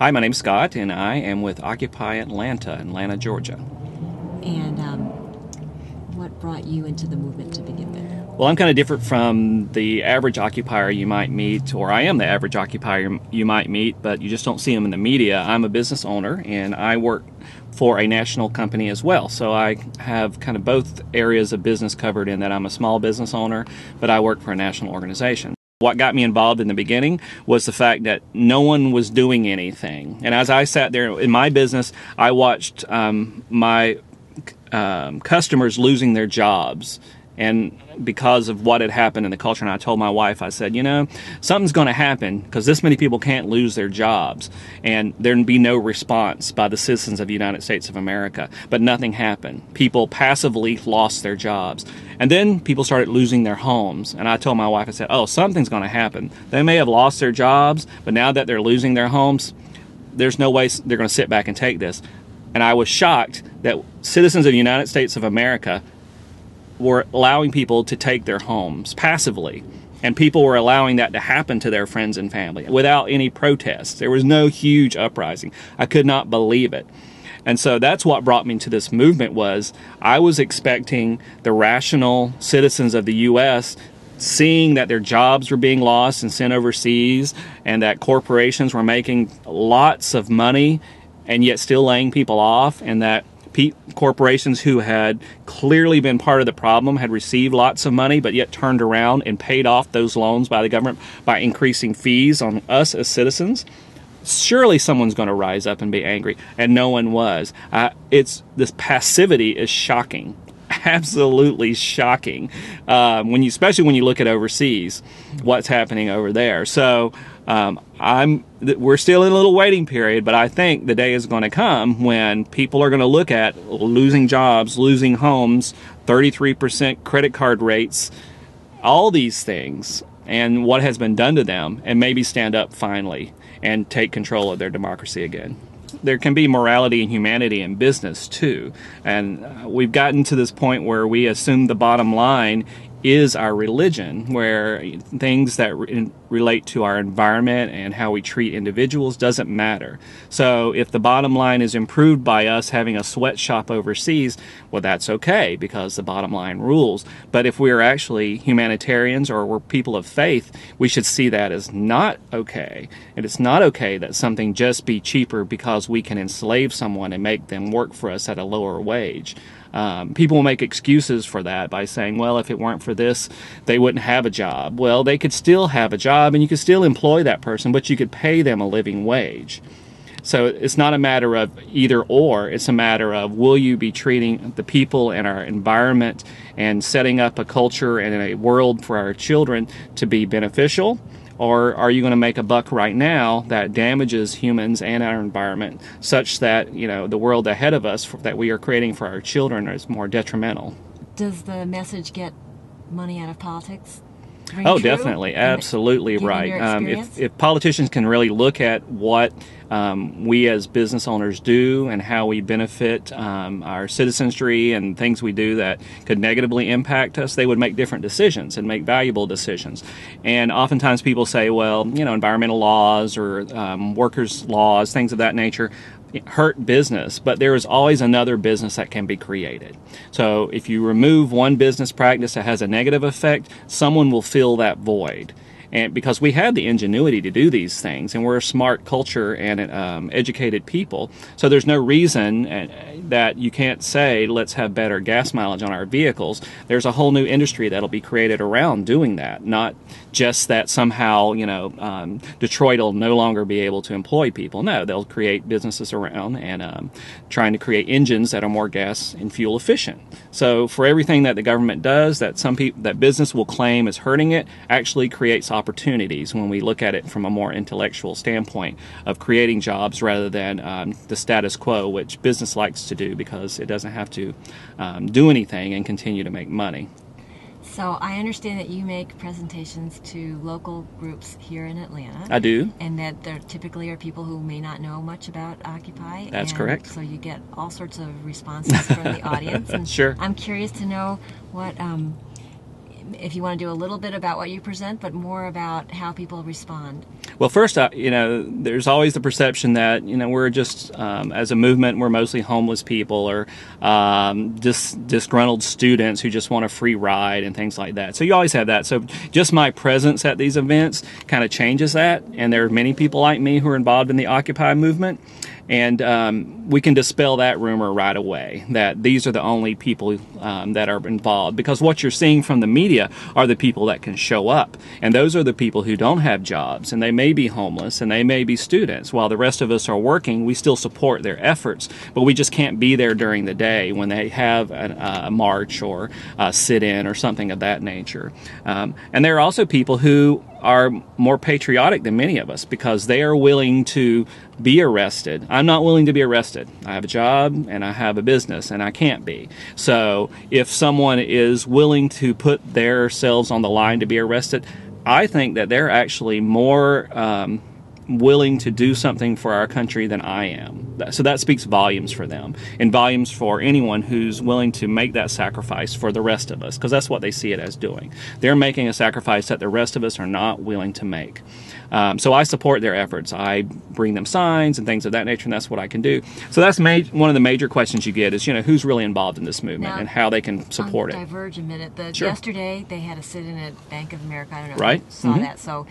Hi, my name's Scott, and I am with Occupy Atlanta, Georgia. And what brought you into the movement to begin with? Well, I'm kind of different from the average occupier you might meet, or I am the average occupier you might meet, but you just don't see them in the media. I'm a business owner, and I work for a national company as well. So I have kind of both areas of business covered in that I'm a small business owner, but I work for a national organization. What got me involved in the beginning was the fact that no one was doing anything. And as I sat there in my business, I watched my customers losing their jobs. And because of what had happened in the culture, and I told my wife, I said, you know, something's going to happen because this many people can't lose their jobs. And there'd be no response by the citizens of the United States of America. But nothing happened. People passively lost their jobs. And then people started losing their homes. And I told my wife, I said, oh, something's going to happen. They may have lost their jobs, but now that they're losing their homes, there's no way they're going to sit back and take this. And I was shocked that citizens of the United States of America were allowing people to take their homes passively, and people were allowing that to happen to their friends and family without any protests. There was no huge uprising. I could not believe it. And so that's what brought me to this movement. Was I was expecting the rational citizens of the U.S. seeing that their jobs were being lost and sent overseas, and that corporations were making lots of money and yet still laying people off, and that corporations who had clearly been part of the problem had received lots of money but yet turned around and paid off those loans by the government by increasing fees on us as citizens. Surely someone's going to rise up and be angry, and no one was. This passivity is shocking, absolutely shocking. Especially when you look at overseas, what's happening over there. So we're still in a little waiting period, but I think the day is going to come when people are going to look at losing jobs, losing homes, 33% credit card rates, all these things, and what has been done to them, and maybe stand up finally and take control of their democracy again. There can be morality and humanity in business too, and we've gotten to this point where we assume the bottom line is our religion, where things that relate to our environment and how we treat individuals doesn't matter. So if the bottom line is improved by us having a sweatshop overseas, well, that's okay because the bottom line rules. But if we're actually humanitarians or we're people of faith, we should see that as not okay. And it's not okay that something just be cheaper because we can enslave someone and make them work for us at a lower wage. People will make excuses for that by saying, well, if it weren't for this, they wouldn't have a job. Well, they could still have a job and you could still employ that person, but you could pay them a living wage. So it's not a matter of either or. It's a matter of, will you be treating the people and our environment and setting up a culture and a world for our children to be beneficial? Or are you going to make a buck right now that damages humans and our environment such that, you know, the world ahead of us that we are creating for our children is more detrimental? Does the message get money out of politics? Oh, definitely. Absolutely right. If politicians can really look at what we as business owners do and how we benefit our citizenry and things we do that could negatively impact us, they would make different decisions and make valuable decisions. And oftentimes people say, well, you know, environmental laws or workers' laws, things of that nature, hurt business, but there is always another business that can be created. So if you remove one business practice that has a negative effect, someone will fill that void. And because we have the ingenuity to do these things, and we're a smart culture and educated people, so there's no reason that you can't say, let's have better gas mileage on our vehicles. There's a whole new industry that'll be created around doing that, not just that somehow, you know, Detroit will no longer be able to employ people. No, they'll create businesses around and trying to create engines that are more gas and fuel efficient. So for everything that the government does that business will claim is hurting it, actually creates opportunities when we look at it from a more intellectual standpoint of creating jobs rather than the status quo, which business likes to do because it doesn't have to do anything and continue to make money. So I understand that you make presentations to local groups here in Atlanta. I do. And that there typically are people who may not know much about Occupy. That's correct. So you get all sorts of responses from the audience. And sure. I'm curious to know what, if you want to do a little bit about what you present, but more about how people respond. Well, first, there's always the perception that, we're just, as a movement, we're mostly homeless people or disgruntled students who just want a free ride and things like that. So you always have that. So just my presence at these events kind of changes that. And there are many people like me who are involved in the Occupy movement. And we can dispel that rumor right away, that these are the only people that are involved. Because what you're seeing from the media are the people that can show up. And those are the people who don't have jobs, and they may be homeless, and they may be students. While the rest of us are working, we still support their efforts. But we just can't be there during the day when they have a march or a sit-in or something of that nature. And there are also people who are more patriotic than many of us because they are willing to be arrested. I'm not willing to be arrested. I have a job and I have a business and I can't be. So if someone is willing to put themselves on the line to be arrested, I think that they're actually more willing to do something for our country than I am. So that speaks volumes for them and volumes for anyone who's willing to make that sacrifice for the rest of us, because that's what they see it as doing. They're making a sacrifice that the rest of us are not willing to make. So I support their efforts. I bring them signs and things of that nature, and that's what I can do. So that's one of the major questions you get is, who's really involved in this movement and how they can support it. Diverge a minute. Sure. Yesterday they had a sit-in at Bank of America. I don't know right. if you saw that. So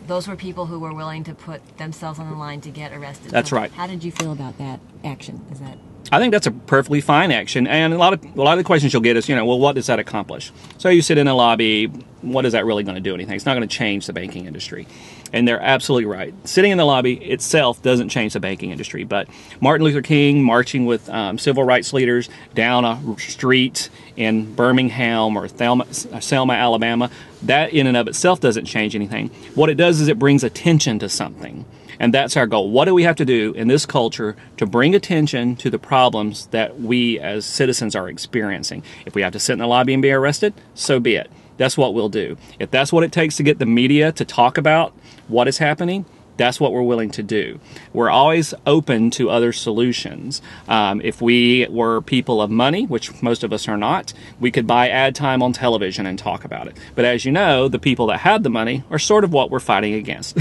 those were people who were willing to put themselves on the line to get arrested. That's right. How did you feel about that action? Is that? I think that's a perfectly fine action, and a lot of the questions you'll get is, well, what does that accomplish? So you sit in a lobby, what is that really going to do anything? It's not going to change the banking industry. And they're absolutely right. Sitting in the lobby itself doesn't change the banking industry, but Martin Luther King marching with civil rights leaders down a street in Birmingham or Selma, Alabama, that in and of itself doesn't change anything. What it does is it brings attention to something. And that's our goal. What do we have to do in this culture to bring attention to the problems that we as citizens are experiencing? If we have to sit in the lobby and be arrested, so be it. That's what we'll do. If that's what it takes to get the media to talk about what is happening, that's what we're willing to do. We're always open to other solutions. If we were people of money, which most of us are not, we could buy ad time on television and talk about it. But as you know, the people that have the money are sort of what we're fighting against.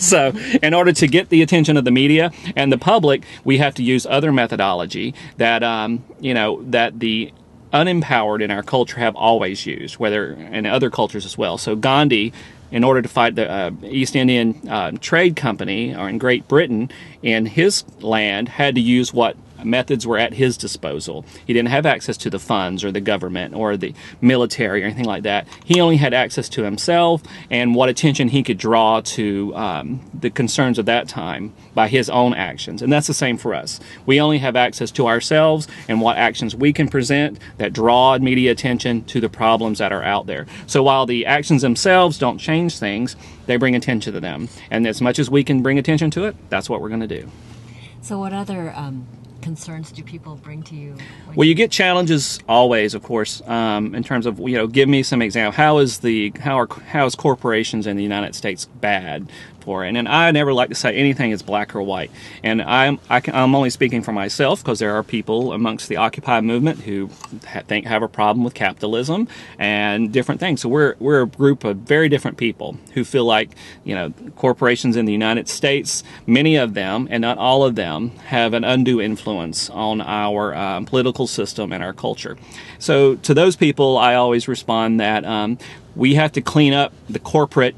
So in order to get the attention of the media and the public, we have to use other methodology that, that the unempowered in our culture have always used, whether in other cultures as well. So Gandhi, in order to fight the East Indian Trade Company, or in Great Britain, in his land, had to use what methods were at his disposal. He didn't have access to the funds or the government or the military or anything like that. He only had access to himself and what attention he could draw to the concerns of that time by his own actions. And that's the same for us. We only have access to ourselves and what actions we can present that draw media attention to the problems that are out there. So while the actions themselves don't change things, they bring attention to them. And as much as we can bring attention to it, that's what we're going to do. So what other concerns do people bring to you? Well, you get challenges always, of course, in terms of, give me some example. How is corporations in the United States bad for it? And I never like to say anything is black or white. And I'm only speaking for myself, because there are people amongst the Occupy movement who have a problem with capitalism and different things. So we're a group of very different people who feel like, corporations in the United States, many of them, and not all of them, have an undue influence on our political system and our culture. So to those people, I always respond that we have to clean up the corporate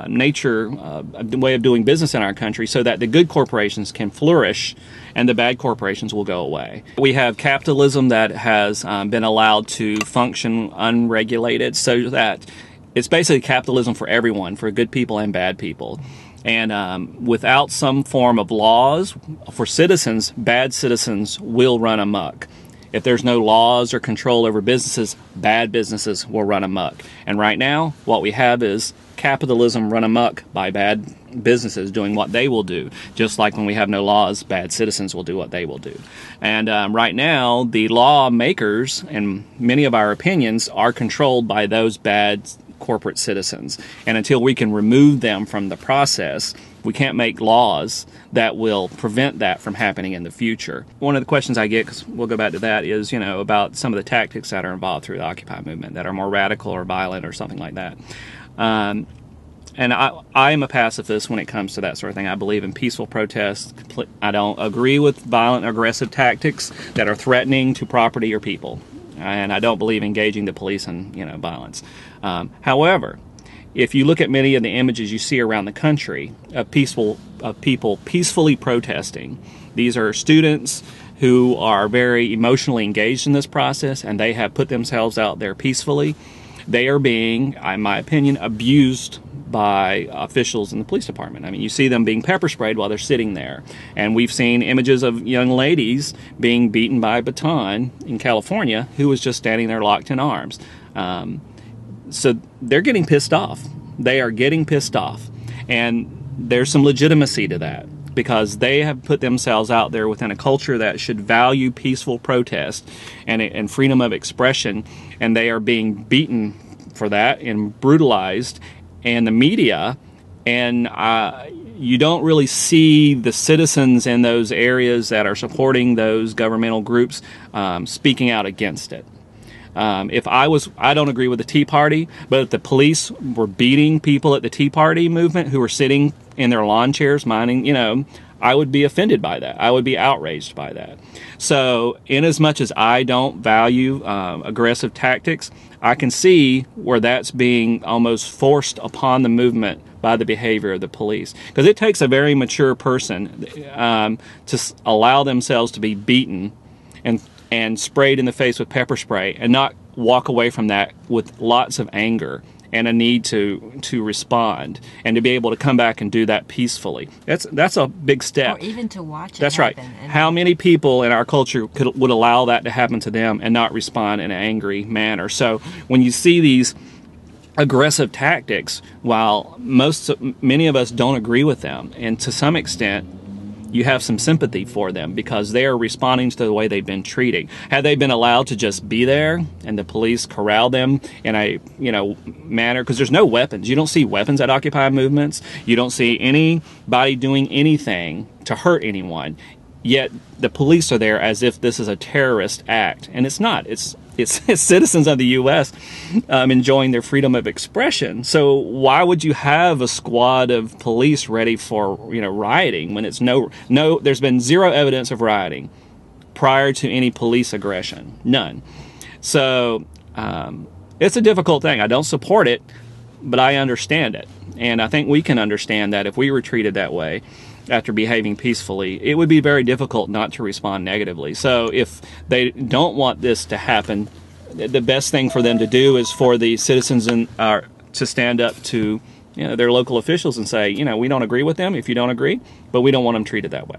nature, the way of doing business in our country, so that the good corporations can flourish and the bad corporations will go away. We have capitalism that has been allowed to function unregulated, so that it's basically capitalism for everyone, for good people and bad people. And without some form of laws for citizens, bad citizens will run amok. If there's no laws or control over businesses, bad businesses will run amok. And right now, what we have is capitalism run amok by bad businesses doing what they will do. Just like when we have no laws, bad citizens will do what they will do. And right now, the lawmakers, and many of our opinions, are controlled by those bad corporate citizens. And until we can remove them from the process, we can't make laws that will prevent that from happening in the future. One of the questions I get, because we'll go back to that, is, about some of the tactics that are involved through the Occupy movement that are more radical or violent or something like that. and I am a pacifist when it comes to that sort of thing. I believe in peaceful protests. I don't agree with violent, aggressive tactics that are threatening to property or people, and I don't believe engaging the police in violence. However, if you look at many of the images you see around the country of people peacefully protesting, these are students who are very emotionally engaged in this process, and they have put themselves out there peacefully. They are being, in my opinion, abused by officials in the police department. I mean, you see them being pepper sprayed while they're sitting there. And we've seen images of young ladies being beaten by a baton in California who was just standing there locked in arms. So they're getting pissed off. They are getting pissed off. And there's some legitimacy to that, because they have put themselves out there within a culture that should value peaceful protest and freedom of expression, and they are being beaten for that and brutalized. And the media, and you don't really see the citizens in those areas that are supporting those governmental groups speaking out against it. I don't agree with the Tea Party, but if the police were beating people at the Tea Party movement who were sitting in their lawn chairs minding, I would be offended by that. I would be outraged by that. So, in as much as I don't value aggressive tactics, I can see where that's being almost forced upon the movement by the behavior of the police. Because it takes a very mature person to allow themselves to be beaten and sprayed in the face with pepper spray and not walk away from that with lots of anger and a need to respond, and to be able to come back and do that peacefully. That's a big step. Or even to watch it That's happen. right. How many people in our culture would allow that to happen to them and not respond in an angry manner? So when you see these aggressive tactics, while many of us don't agree with them, and to some extent you have some sympathy for them because they are responding to the way they've been treated. Had they been allowed to just be there and the police corral them in a manner, because there's no weapons. You don't see weapons at Occupy movements. You don't see anybody doing anything to hurt anyone. Yet the police are there as if this is a terrorist act, and it's not. It's citizens of the U.S. Enjoying their freedom of expression. So why would you have a squad of police ready for rioting when it's no? There's been zero evidence of rioting prior to any police aggression, none. So it's a difficult thing. I don't support it, but I understand it, and I think we can understand that if we were treated that way after behaving peacefully, it would be very difficult not to respond negatively. So if they don't want this to happen, the best thing for them to do is for the citizens to stand up to their local officials and say, we don't agree with them if you don't agree, but we don't want them treated that way.